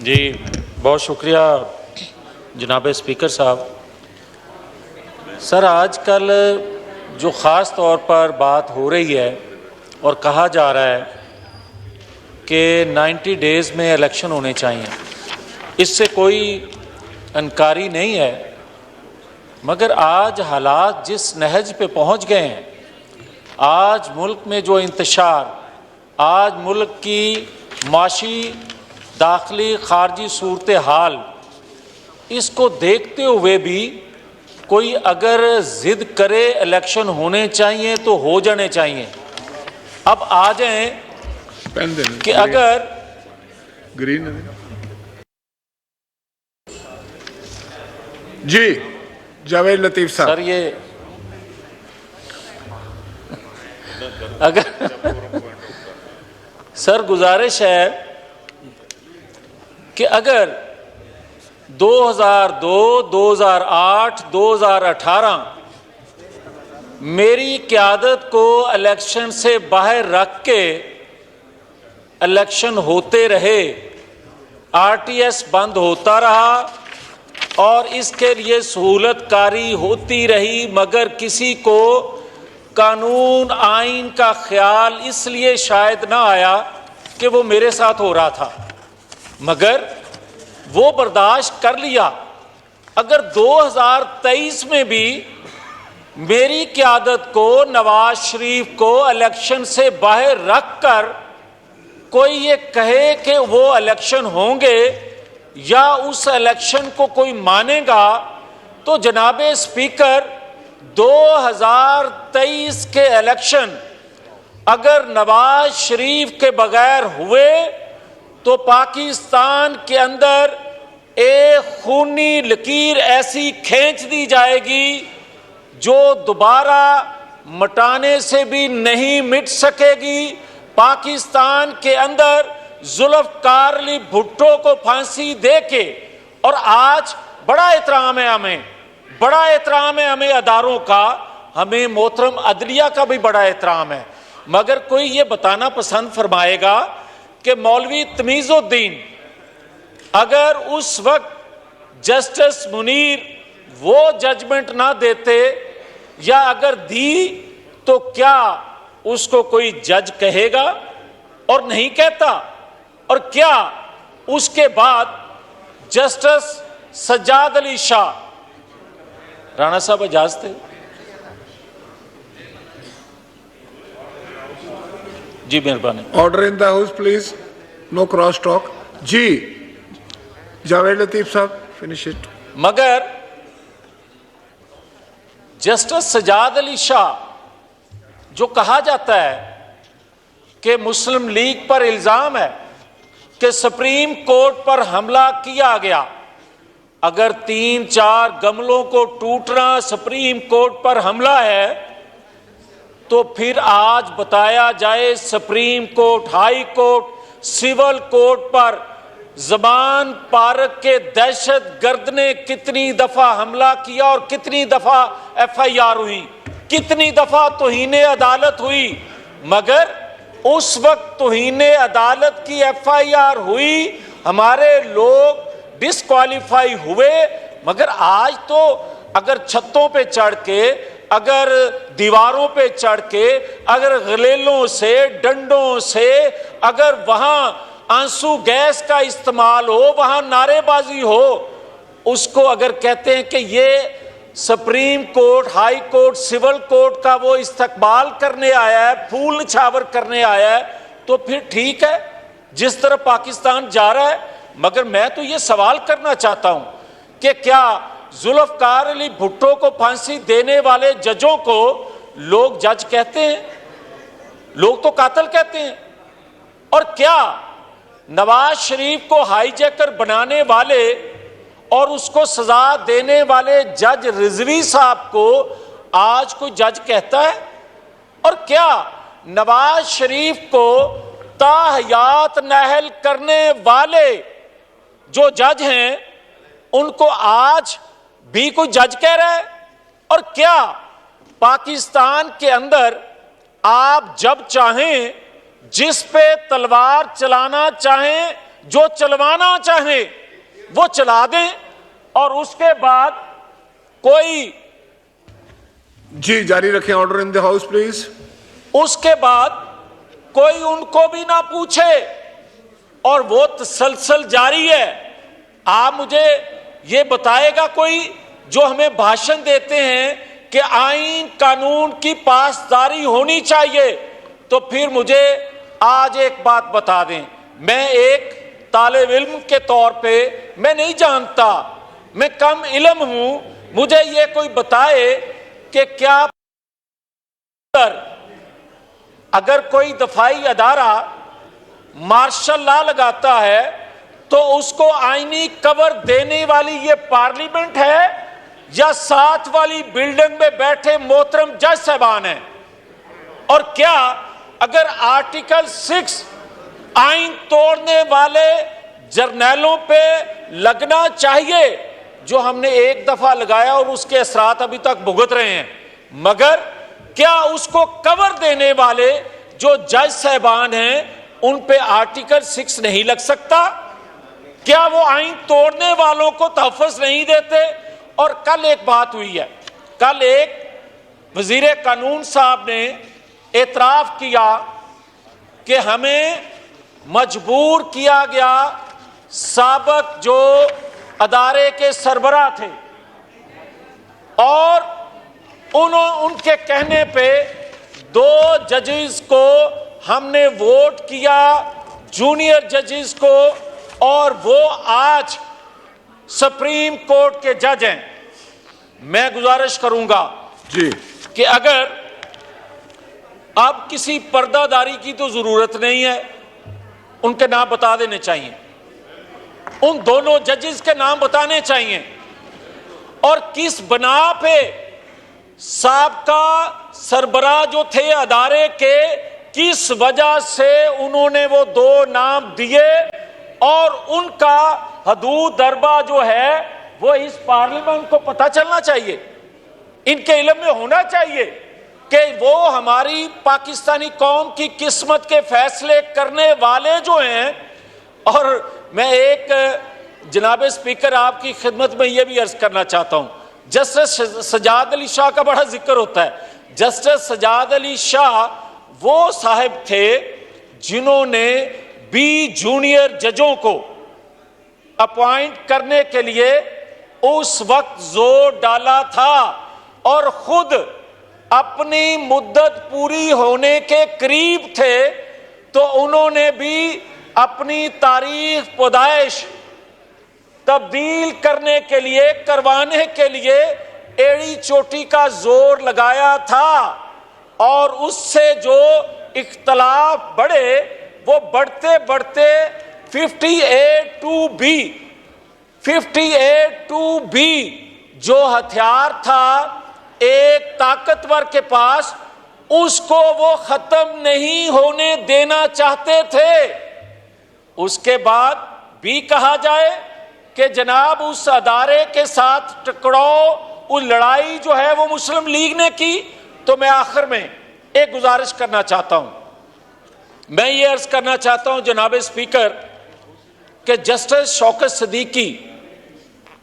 जी बहुत शुक्रिया जनाब स्पीकर साहब। सर आजकल जो ख़ास तौर पर बात हो रही है और कहा जा रहा है कि 90 डेज़ में इलेक्शन होने चाहिए, इससे कोई इनकारी नहीं है, मगर आज हालात जिस नहज पे पहुंच गए हैं, आज मुल्क में जो इंतशार, आज मुल्क की माशी दाखिली खारजी सूरत हाल, इसको देखते हुए भी कोई अगर ज़िद करे इलेक्शन होने चाहिए तो हो जाने चाहिए। अब आ जाएं कि अगर ग्रीन जी जावेद लतीफ़ साहब। सर ये अगर सर गुजारिश है कि अगर 2002, 2008, 2018 मेरी क़यादत को इलेक्शन से बाहर रख के इलेक्शन होते रहे, आरटीएस बंद होता रहा और इसके लिए सहूलतकारी होती रही, मगर किसी को कानून आइन का ख्याल इसलिए शायद ना आया कि वो मेरे साथ हो रहा था, मगर वो बर्दाश्त कर लिया। अगर 2023 में भी मेरी क़यादत को, नवाज शरीफ को इलेक्शन से बाहर रखकर कोई ये कहे कि वो इलेक्शन होंगे या उस इलेक्शन को कोई मानेगा, तो जनाब स्पीकर 2023 के इलेक्शन अगर नवाज शरीफ के बगैर हुए तो पाकिस्तान के अंदर एक खूनी लकीर ऐसी खींच दी जाएगी जो दोबारा मिटाने से भी नहीं मिट सकेगी। पाकिस्तान के अंदर जुल्फ़कार अली भुट्टो को फांसी दे के, और आज बड़ा एहतराम है हमें, बड़ा एहतराम है हमें अदारों का, हमें मोहतरम अदलिया का भी बड़ा एहतराम है, मगर कोई ये बताना पसंद फरमाएगा कि मौलवी तमीज़ुद्दीन अगर उस वक्त जस्टिस मुनीर वो जजमेंट ना देते, या अगर दी तो क्या उसको कोई जज कहेगा? और नहीं कहता। और क्या उसके बाद जस्टिस सज्जाद अली शाह, राणा साहब इजाजत है जी, मेहरबानी। Order in the house please, no cross talk. जी जावेद लतीफ़ साहब फिनिश इट। मगर जस्टिस सज्जाद अली शाह, जो कहा जाता है कि मुस्लिम लीग पर इल्जाम है कि सुप्रीम कोर्ट पर हमला किया गया, अगर 3-4 गमलों को टूटना सुप्रीम कोर्ट पर हमला है, तो फिर आज बताया जाए supreme court, high court, civil court पर ज़मान पार्क के दहशत गर्द ने कितनी दफा हमला किया और कितनी दफा FIR हुई, कितनी दफा तौहीने अदालत हुई, मगर उस वक्त तौहीने अदालत की FIR हुई, हमारे लोग डिस्क्वालीफाई हुए, मगर आज तो अगर छतों पे चढ़ के, अगर दीवारों पे चढ़ के, अगर गलेलों से, डंडों से, अगर वहां आंसू गैस का इस्तेमाल हो, वहां नारेबाजी हो, उसको अगर कहते हैं कि ये supreme court, high court, civil court का वो इस्तकबाल करने आया है, फूल निछावर करने आया है, तो फिर ठीक है जिस तरह पाकिस्तान जा रहा है। मगर मैं तो ये सवाल करना चाहता हूं कि क्या जुल्फ़कार अली भुट्टो को फांसी देने वाले जजों को लोग जज कहते हैं? लोग तो कातिल कहते हैं। और क्या नवाज शरीफ को हाईजैकर बनाने वाले और उसको सजा देने वाले जज रिजवी साहब को आज कोई जज कहता है? और क्या नवाज शरीफ को ताहयात नाअहल करने वाले जो जज हैं उनको आज भी कोई जज कह रहा है? और क्या पाकिस्तान के अंदर आप जब चाहें जिस पे तलवार चलाना चाहें जो चलवाना चाहे वो चला दें और उसके बाद कोई जी जारी रखें, order in the house please. उसके बाद कोई उनको भी ना पूछे और वो तसलसल जारी है। आप मुझे ये बताएगा कोई जो हमें भाषण देते हैं कि आईन कानून की पासदारी होनी चाहिए, तो फिर मुझे आज एक बात बता दें। मैं एक तालिब इल्म के तौर पे मैं नहीं जानता, मैं कम इल्म हूं, मुझे ये कोई बताए कि क्या अगर कोई दफाई अदारा मार्शल लॉ लगाता है तो उसको आईनी कवर देने वाली ये पार्लियामेंट है या साथ वाली बिल्डिंग में बैठे मोहतरम जज साहबान हैं? और क्या अगर आर्टिकल 6 आईन तोड़ने वाले जर्नैलों पे लगना चाहिए, जो हमने एक दफा लगाया और उसके असरात अभी तक भुगत रहे हैं, मगर क्या उसको कवर देने वाले जो जज साहबान हैं उन पे आर्टिकल 6 नहीं लग सकता? क्या वो आईन तोड़ने वालों को तहफ़्फ़ुज़ नहीं देते? और कल एक बात हुई है, कल एक वजीर कानून साहब ने एतराफ़ किया कि हमें मजबूर किया गया, साबक जो अदारे के सरबराह थे और उनके कहने पे 2 जजेस को हमने वोट किया, जूनियर जजेस को, और वो आज सुप्रीम कोर्ट के जज हैं। मैं गुजारिश करूंगा जी कि अगर अब किसी पर्दादारी की तो जरूरत नहीं है, उनके नाम बता देने चाहिए, उन दोनों जजेस के नाम बताने चाहिए और किस बना पे साबका सरबराह जो थे अदारे के, किस वजह से उन्होंने वो 2 नाम दिए और उनका हदूद दरबा जो है वो इस पार्लियामेंट को पता चलना चाहिए, इनके इल्म में होना चाहिए कि वो हमारी पाकिस्तानी कौम की किस्मत के फैसले करने वाले जो हैं। और मैं एक जनाब स्पीकर आपकी खिदमत में ये भी अर्ज करना चाहता हूं, जस्टिस सजाद अली शाह का बड़ा जिक्र होता है। जस्टिस सजाद अली शाह वो साहब थे जिन्होंने 20 जूनियर जजों को अपॉइंट करने के लिए उस वक्त जोर डाला था और खुद अपनी मुद्दत पूरी होने के करीब थे, तो उन्होंने भी अपनी तारीख पैदाइश तब्दील करने के लिए, करवाने के लिए एड़ी चोटी का जोर लगाया था और उससे जो इख्तलाफ बढ़े वो बढ़ते बढ़ते 58(2)B जो हथियार था एक ताकतवर के पास, उसको वो खत्म नहीं होने देना चाहते थे। उसके बाद भी कहा जाए कि जनाब उस अदारे के साथ टकराव, उस लड़ाई जो है वो मुस्लिम लीग ने की। तो मैं आखिर में एक गुजारिश करना चाहता हूं, मैं ये अर्ज करना चाहता हूं जनाब स्पीकर कि जस्टिस शौकत सिद्दीकी,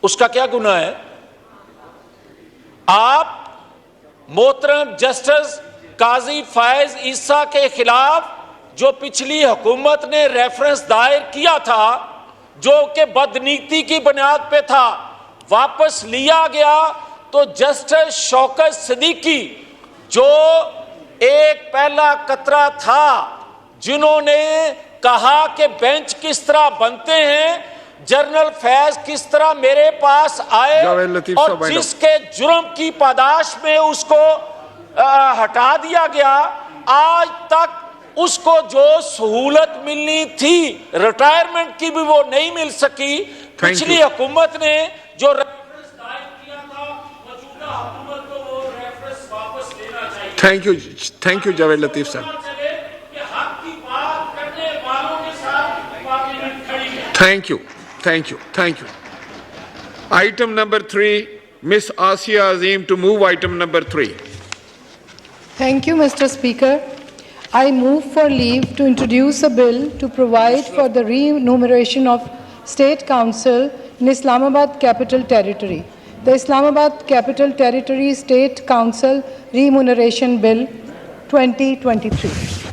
उसका क्या गुनाह है? आप मोहतरम जस्टिस काजी फायज ईसा के खिलाफ जो पिछली हुकूमत ने रेफरेंस दायर किया था, जो कि बदनीति की बुनियाद पे था, वापस लिया गया, तो जस्टिस शौकत सिद्दीकी जो एक पहला कतरा था, जिन्होंने कहा कि बेंच किस तरह बनते हैं, जनरल फैज किस तरह मेरे पास आए और जिसके जुर्म की पादाश में उसको हटा दिया गया, आज तक उसको जो सहूलत मिलनी थी रिटायरमेंट की भी वो नहीं मिल सकी। पिछली हुकूमत ने जो रेफरेंस दायर किया था, मौजूदा हुकूमत को वो रेफरेंस वापस लेना चाहिए। थैंक यू जावेद लतीफ साहब। Thank you. Item number 3, Miss Asia Azim to move item number 3. Thank you, Mr. Speaker. I move for leave to introduce a bill to provide for the remuneration of State Council in Islamabad Capital Territory. The Islamabad Capital Territory State Council Remuneration Bill 2023.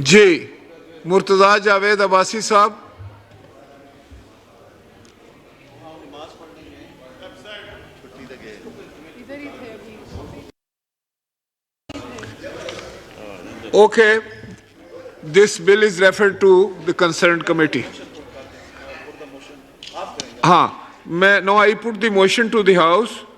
जी मुर्तजा जावेद अब्बासी साहब, okay, this bill is referred to the concerned committee. हाँ, now I put the motion to the House